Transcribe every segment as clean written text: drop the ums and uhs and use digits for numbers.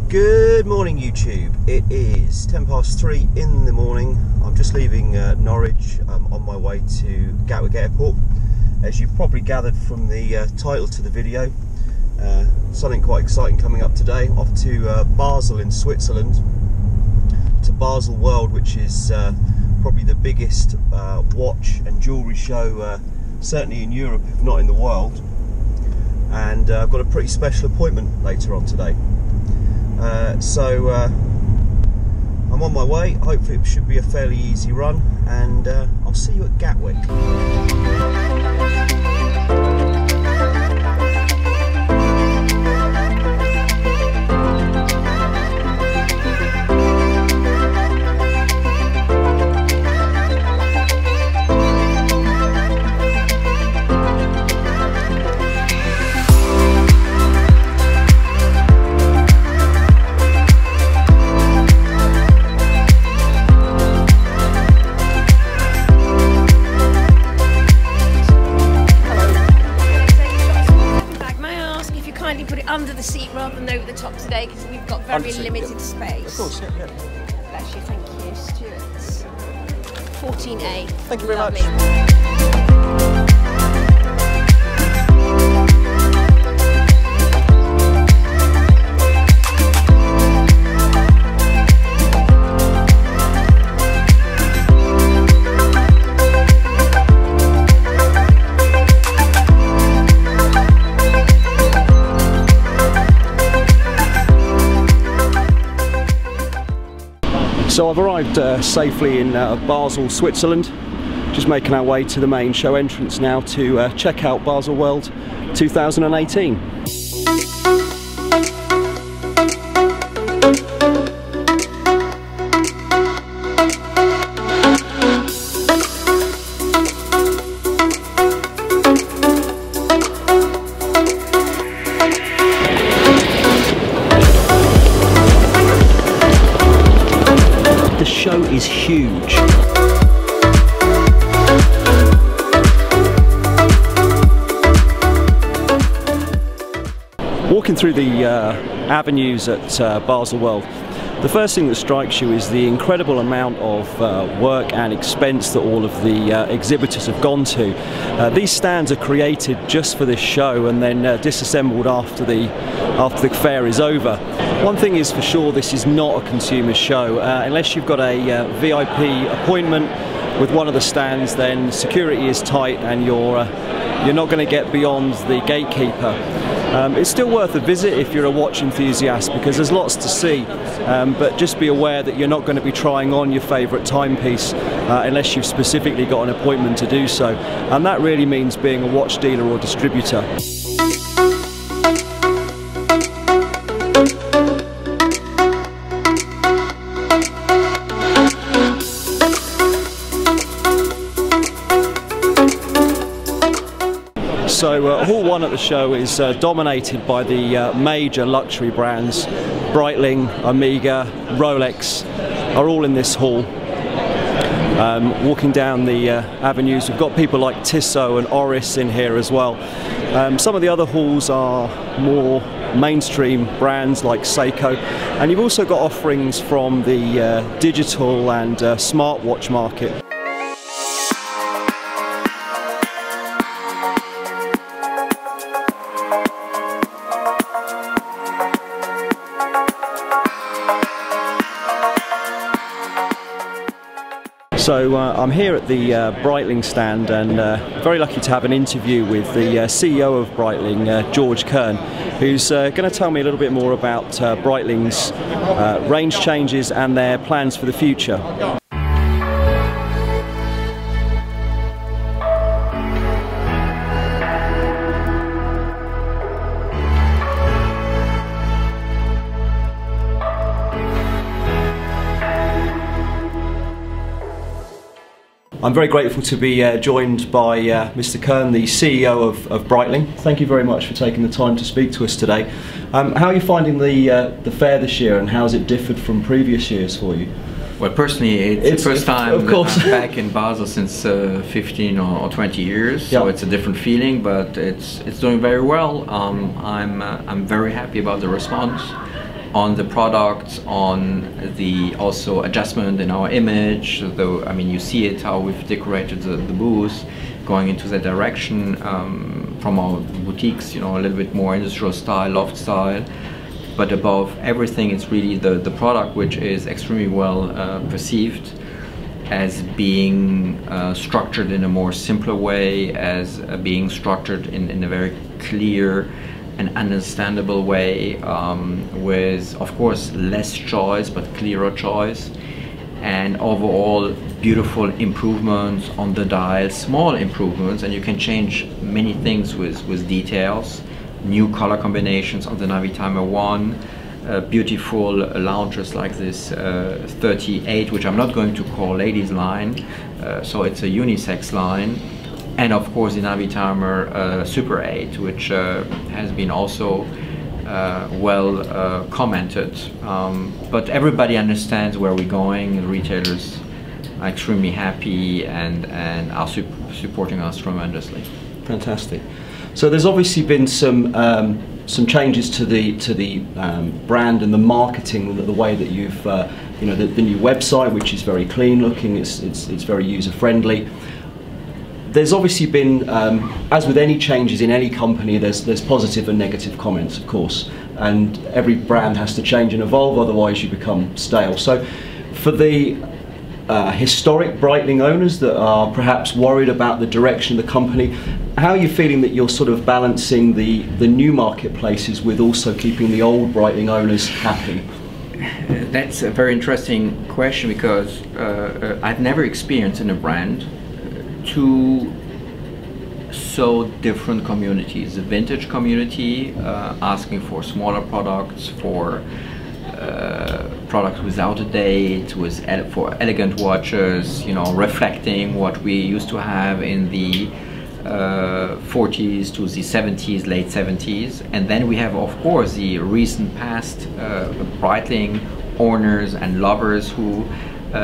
Good morning YouTube, it is 3:10 in the morning. I'm just leaving Norwich. I'm on my way to Gatwick Airport. As you've probably gathered from the title to the video, something quite exciting coming up today. Off to Basel in Switzerland, to Baselworld, which is probably the biggest watch and jewellery show certainly in Europe, if not in the world. And I've got a pretty special appointment later on today. So I'm on my way. Hopefully it should be a fairly easy run, and I'll see you at Gatwick. Under the seat rather than over the top today, because we've got very limited space. Of course, yeah. Bless you, thank you, Stuart. 14A. Thank you very much. So I've arrived safely in Basel, Switzerland. Just making our way to the main show entrance now to check out Baselworld 2018. The show is huge. Walking through the avenues at Baselworld, the first thing that strikes you is the incredible amount of work and expense that all of the exhibitors have gone to. These stands are created just for this show and then disassembled after the fair is over. One thing is for sure, this is not a consumer show. Unless you've got a VIP appointment with one of the stands, then security is tight and you're not going to get beyond the gatekeeper. It's still worth a visit if you're a watch enthusiast, because there's lots to see, but just be aware that you're not going to be trying on your favourite timepiece unless you've specifically got an appointment to do so, and that really means being a watch dealer or distributor. So Hall 1 at the show is dominated by the major luxury brands. Breitling, Omega, Rolex are all in this hall. Walking down the avenues, we've got people like Tissot and Oris in here as well. Some of the other halls are more mainstream brands like Seiko, and you've also got offerings from the digital and smartwatch market. So I'm here at the Breitling stand, and very lucky to have an interview with the CEO of Breitling, George Kern, who's going to tell me a little bit more about Breitling's range changes and their plans for the future. I'm very grateful to be joined by Mr. Kern, the CEO of Breitling. Thank you very much for taking the time to speak to us today. How are you finding the fair this year, and how has it differed from previous years for you? Well, personally, it's the first time of course. I'm back in Basel since 15 or 20 years, so it's a different feeling, but it's doing very well. I'm very happy about the response. on the products, on the also adjustment in our image. Though I mean, you see it how we've decorated the booth, going into that direction from our boutiques. You know, a little bit more industrial style, loft style. But above everything, it's really the product, which is extremely well perceived as being structured in a more simpler way, as being structured in a very clear and understandable way, with, of course, less choice but clearer choice, and overall beautiful improvements on the dial, small improvements, and you can change many things with details. New color combinations on the Navitimer 1, beautiful lounges like this 38, which I'm not going to call ladies line, so it's a unisex line, and of course the Navitimer Super 8, which has been also well commented, but everybody understands where we're going. The retailers are extremely happy and are supporting us tremendously. Fantastic. So there's obviously been some changes to the brand and the marketing, the way that you've you know, the new website, which is very clean looking. It's very user friendly. There's obviously been, as with any changes in any company, there's positive and negative comments, of course, and every brand has to change and evolve, otherwise you become stale. So for the historic Breitling owners that are perhaps worried about the direction of the company, how are you feeling that you're sort of balancing the new marketplaces with also keeping the old Breitling owners happy? That's a very interesting question, because I've never experienced in a brand two so different communities. The vintage community asking for smaller products, for products without a date, for elegant watches, you know, reflecting what we used to have in the 40s to the 70s, late 70s. And then we have, of course, the recent past Breitling owners and lovers who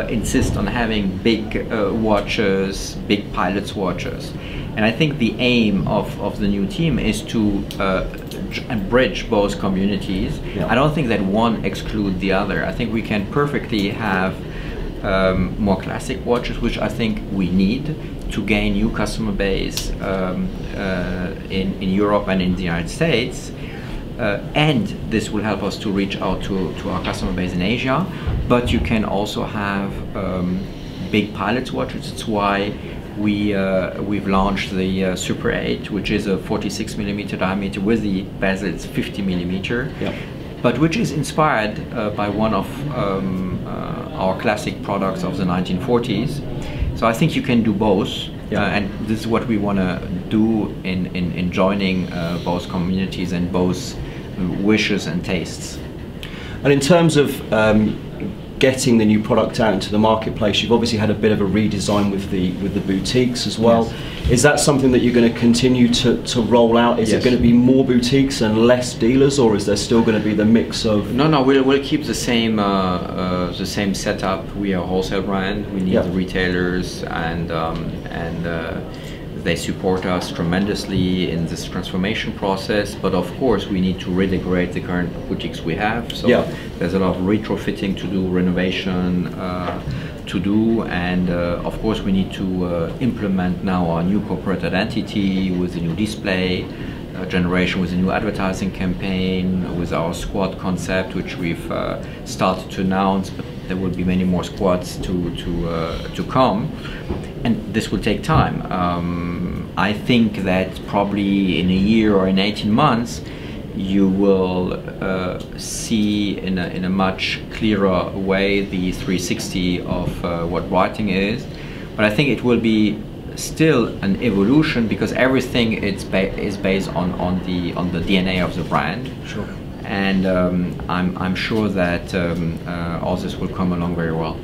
insist on having big watches, big pilot's watches. And I think the aim of the new team is to bridge both communities. Yeah. I don't think that one excludes the other. I think we can perfectly have more classic watches, which I think we need to gain new customer base in Europe and in the United States. And this will help us to reach out to our customer base in Asia. But you can also have big pilot's watches. It's why we've launched the Super 8, which is a 46mm diameter with the bezel. It's 50mm, yep. But which is inspired by one of our classic products of the 1940s. So I think you can do both, and this is what we want to do in joining both communities and both wishes and tastes. And in terms of getting the new product out into the marketplace, you've obviously had a bit of a redesign with the boutiques as well. Yes. Is that something that you're going to continue to roll out? Is it going to be more boutiques and less dealers, or is there still going to be the mix of? No, we'll keep the same setup. We are a wholesale brand. We need the retailers, and they support us tremendously in this transformation process. But of course, we need to redecorate the current boutiques we have. So there's a lot of retrofitting to do, renovation to do, and of course we need to implement now our new corporate identity with a new display generation, with a new advertising campaign, with our squad concept, which we've started to announce, but there will be many more squads to come, and this will take time. I think that probably in a year or in 18 months you will see in a much clearer way the 360 of what Breiting is. But I think it will be still an evolution, because everything is based on the DNA of the brand. Sure. And I'm sure that all this will come along very well.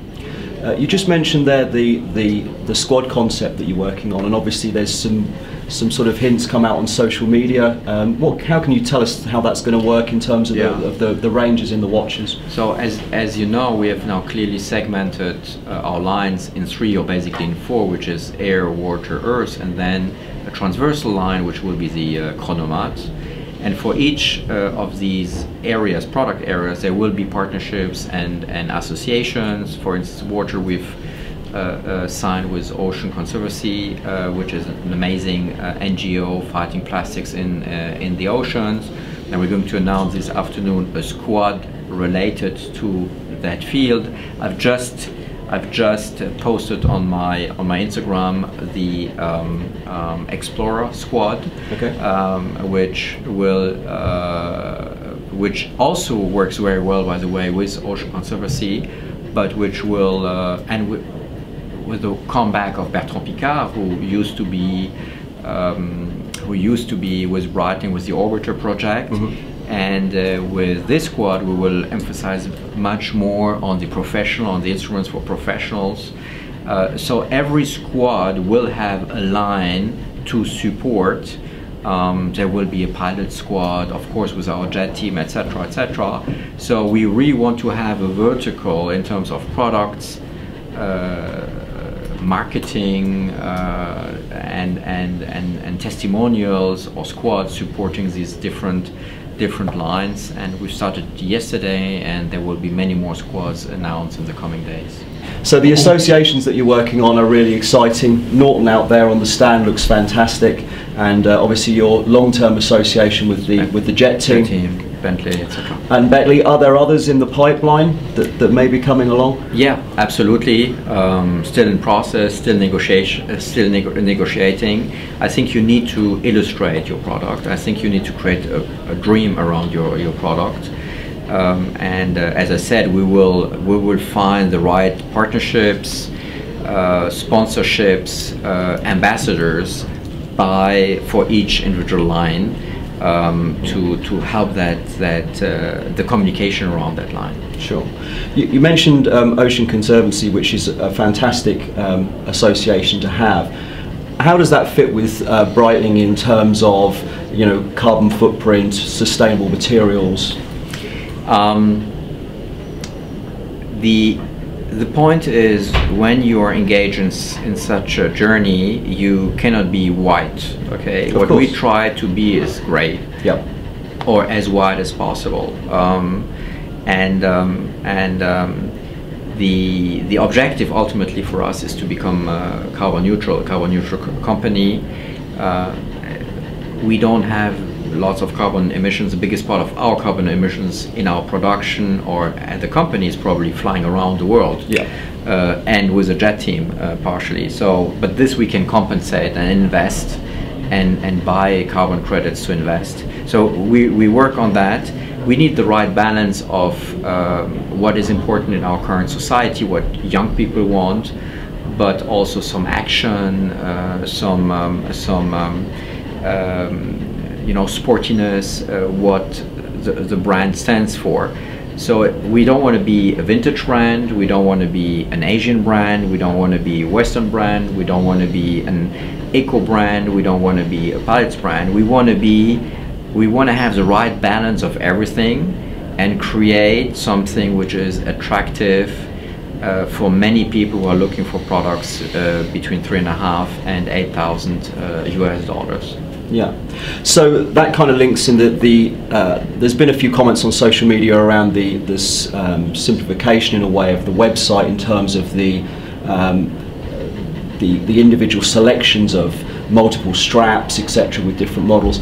You just mentioned there the squad concept that you're working on, and obviously there's some sort of hints come out on social media. How can you tell us how that's going to work in terms of the ranges in the watches? So as you know, we have now clearly segmented our lines in 3, or basically in 4, which is air, water, earth, and then a transversal line, which will be the chronomat. And for each of these areas, product areas, there will be partnerships and associations. For instance, water, we've signed with Ocean Conservancy, which is an amazing NGO fighting plastics in the oceans. And we're going to announce this afternoon a squad related to that field. I've just posted on my Instagram the Explorer squad, okay. Which also works very well, by the way, with Ocean Conservancy, but which will with the comeback of Bertrand Piccard, who used to be with Breiting with the Orbiter project. Mm-hmm. And with this squad, we will emphasize much more on the professional, on the instruments for professionals. So every squad will have a line to support. There will be a pilot squad, of course, with our jet team, etc., etc. So we really want to have a vertical in terms of products, marketing, and testimonials, or squads supporting these different lines. And we started yesterday, and there will be many more squads announced in the coming days. So the associations that you're working on are really exciting. Norton out there on the stand looks fantastic, and obviously your long-term association with the jet team. Bentley, etc. And Bentley, are there others in the pipeline that may be coming along? Yeah, absolutely. Still in process, still negotiating. I think you need to illustrate your product. I think you need to create a dream around your product. As I said, we will find the right partnerships, sponsorships, ambassadors for each individual line. To help the communication around that line. Sure. You mentioned Ocean Conservancy, which is a fantastic association to have. How does that fit with Breitling in terms of, carbon footprint, sustainable materials? The point is, when you are engaged in such a journey, you cannot be white. Okay, what we try to be is grey, yep, or as white as possible. The objective ultimately for us is to become a carbon neutral company. We don't have lots of carbon emissions. The biggest part of our carbon emissions in our production or at the company is probably flying around the world, yeah, and with a jet team partially. So, but this we can compensate and invest and buy carbon credits to invest. So we work on that. We need the right balance of what is important in our current society, what young people want, but also some action, sportiness, what the brand stands for. So we don't want to be a vintage brand, we don't want to be an Asian brand, we don't want to be a Western brand, we don't want to be an eco brand, we don't want to be a pilots brand. We want to have the right balance of everything and create something which is attractive for many people who are looking for products between $3,500 and $8,000 US. Yeah, so that kind of links in there's been a few comments on social media around this simplification in a way of the website in terms of the individual selections of multiple straps, etc., with different models.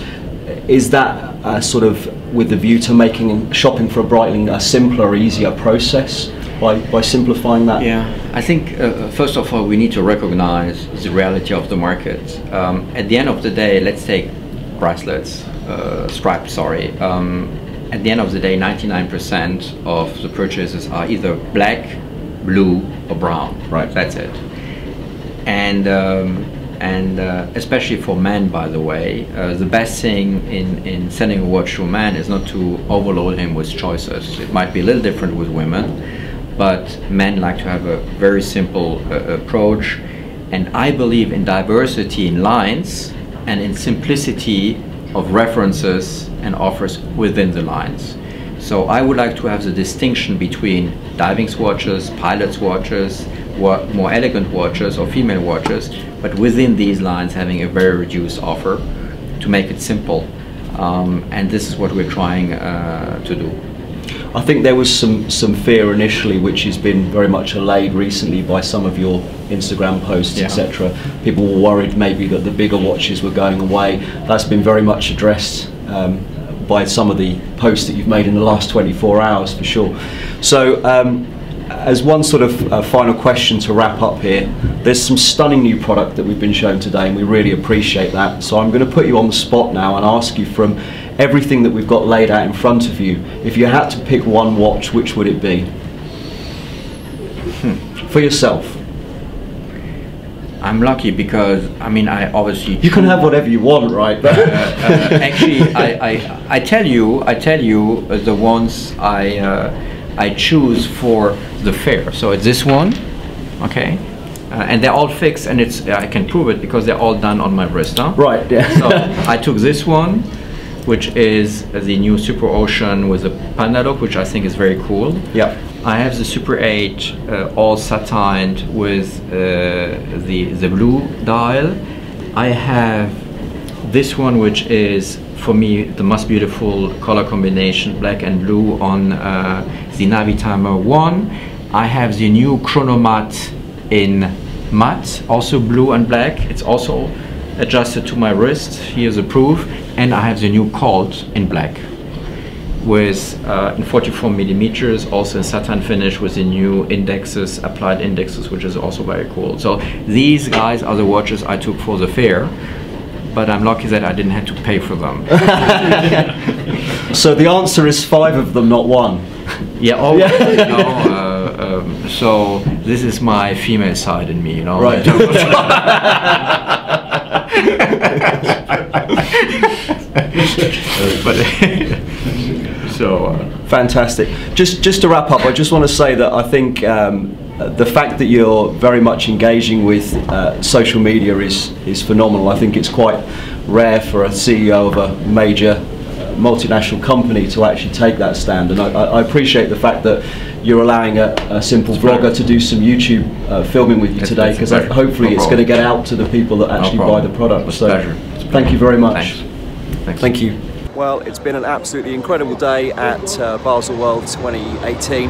Is that sort of with the view to making shopping for a Breitling a simpler, easier process by simplifying that? Yeah, I think first of all we need to recognize the reality of the market. At the end of the day, let's take bracelets, stripes, sorry. At the end of the day, 99% of the purchases are either black, blue or brown. Right. That's it. And especially for men, by the way, the best thing in selling a watch to a man is not to overload him with choices. It might be a little different with women, but men like to have a very simple approach. And I believe in diversity in lines and in simplicity of references and offers within the lines. So I would like to have the distinction between diving watches, pilots watches, more elegant watches or female watches, but within these lines having a very reduced offer to make it simple and this is what we're trying to do. I think there was some fear initially, which has been very much allayed recently by some of your Instagram posts, etc. People were worried maybe that the bigger watches were going away. That's been very much addressed by some of the posts that you've made in the last 24 hours, for sure. So, as one sort of final question to wrap up here, there's some stunning new product that we've been shown today, and we really appreciate that. So I'm going to put you on the spot now and ask you, from everything that we've got laid out in front of you, if you had to pick one watch, which would it be? For yourself. I'm lucky because, I mean, I obviously... You can have whatever you want, right? Actually, I tell you the ones I choose for the fair. So it's this one, okay? And they're all fixed, and it's I can prove it because they're all done on my wrist, huh? Right, yeah. So I took this one, which is the new Super Ocean with a panda look, which I think is very cool. Yeah. I have the Super 8 all satined with the blue dial. I have this one, which is for me the most beautiful color combination, black and blue, on the Navi Timer 1. I have the new Chronomat in matte, also blue and black. It's also adjusted to my wrist. Here's the proof. And I have the new Colt in black, with in 44 millimeters, also in satin finish, with the new indexes, applied indexes, which is also very cool. So these guys are the watches I took for the fair, but I'm lucky that I didn't have to pay for them. So the answer is 5 of them, not 1. Yeah. Oh, yeah. No, so this is my female side in me, you know. Right. Fantastic. Just to wrap up, I just want to say that I think the fact that you're very much engaging with social media is phenomenal. I think it's quite rare for a CEO of a major multinational company to actually take that stand, and I appreciate the fact that you're allowing a simple vlogger to do some YouTube filming with you today, because hopefully it's going to get out to the people that actually buy the product. So thank you very much. Thanks. Thank you. Well, it's been an absolutely incredible day at Baselworld 2018.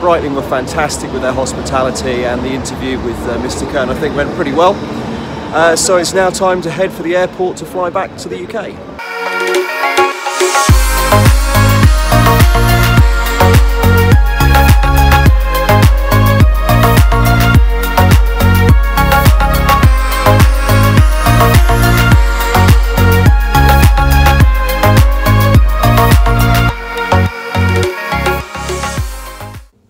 Breitling were fantastic with their hospitality, and the interview with Mr. Kern I think went pretty well. So it's now time to head for the airport to fly back to the UK.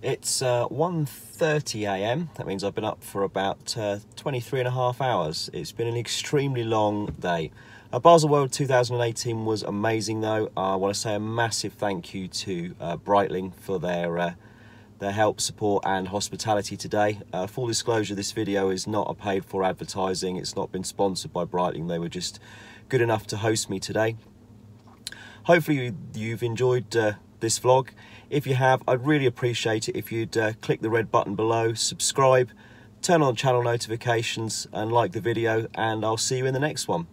It's 1:30 AM. That means I've been up for about 23 and a half hours. It's been an extremely long day. Baselworld 2018 was amazing though. I want to say a massive thank you to Breitling for their help, support and hospitality today. Full disclosure, this video is not a paid for advertising. It's not been sponsored by Breitling. They were just good enough to host me today. Hopefully you've enjoyed this vlog. If you have, I'd really appreciate it if you'd click the red button below, subscribe, turn on channel notifications and like the video, and I'll see you in the next one.